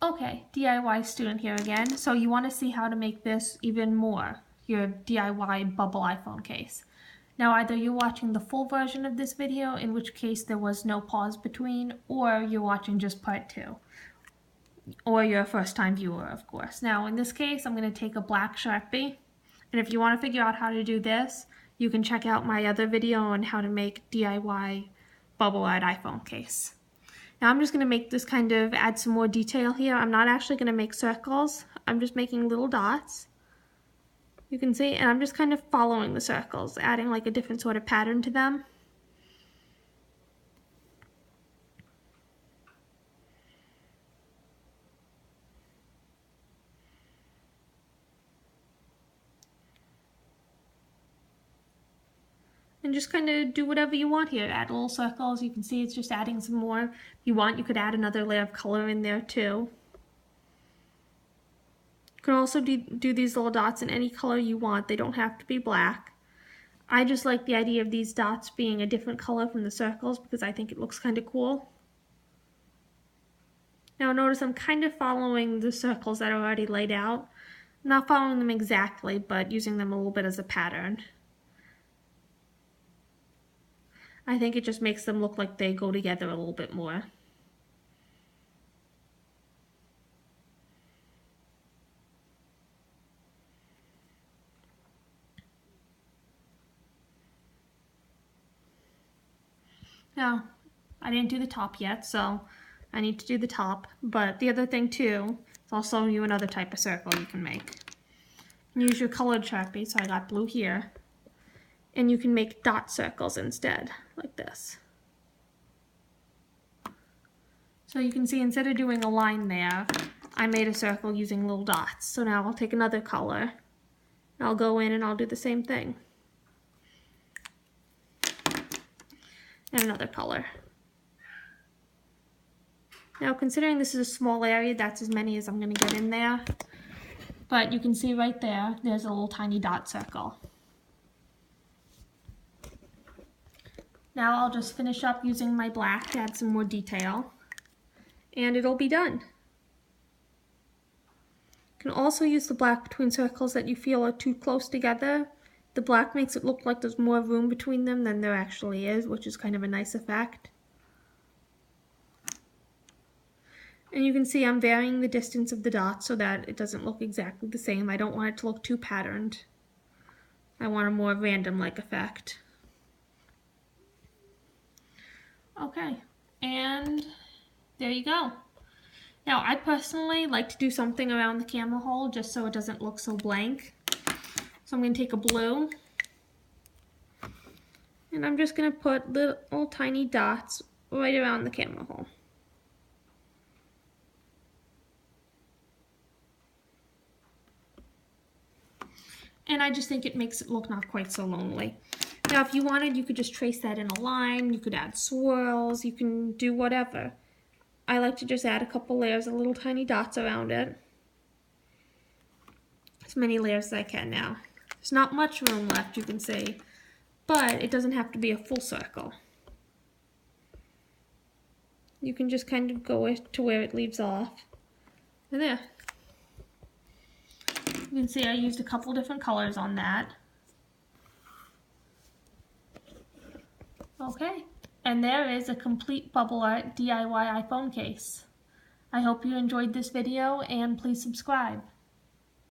Okay, DIY student here again. So you want to see how to make this even more, your DIY bubble iPhone case. Now either you're watching the full version of this video, in which case there was no pause between, or you're watching just part 2. Or you're a first time viewer, of course. Now in this case, I'm going to take a black Sharpie. And if you want to figure out how to do this, you can check out my other video on how to make DIY bubble art iPhone case. Now I'm just going to make this kind of add some more detail here. I'm not actually going to make circles. I'm just making little dots. You can see, and I'm just kind of following the circles, adding like a different sort of pattern to them. And just kind of do whatever you want here. Add little circles. You can see it's just adding some more. If you want, you could add another layer of color in there too. You can also do these little dots in any color you want. They don't have to be black. I just like the idea of these dots being a different color from the circles because I think it looks kind of cool. Now notice I'm kind of following the circles that are already laid out. I'm not following them exactly, but using them a little bit as a pattern. I think it just makes them look like they go together a little bit more. Now, I didn't do the top yet, so I need to do the top. But the other thing too, is I'll show you another type of circle you can make. You can use your colored Sharpie, so I got blue here. And you can make dot circles instead, like this. So you can see instead of doing a line there, I made a circle using little dots. So now I'll take another color, and I'll go in and I'll do the same thing. And another color. Now considering this is a small area, that's as many as I'm going to get in there. But you can see right there, there's a little tiny dot circle. Now I'll just finish up using my black to add some more detail, and it'll be done. You can also use the black between circles that you feel are too close together. The black makes it look like there's more room between them than there actually is, which is kind of a nice effect. And you can see I'm varying the distance of the dots so that it doesn't look exactly the same. I don't want it to look too patterned. I want a more random-like effect. Okay, and there you go. Now, I personally like to do something around the camera hole just so it doesn't look so blank. So I'm going to take a blue, and I'm just going to put little tiny dots right around the camera hole. And I just think it makes it look not quite so lonely. Now, if you wanted, you could just trace that in a line, you could add swirls, you can do whatever. I like to just add a couple layers of little tiny dots around it. As many layers as I can now. There's not much room left, you can see, but it doesn't have to be a full circle. You can just kind of go to where it leaves off. And there. You can see I used a couple different colors on that. Okay, and there is a complete bubble art DIY iPhone case. I hope you enjoyed this video and please subscribe.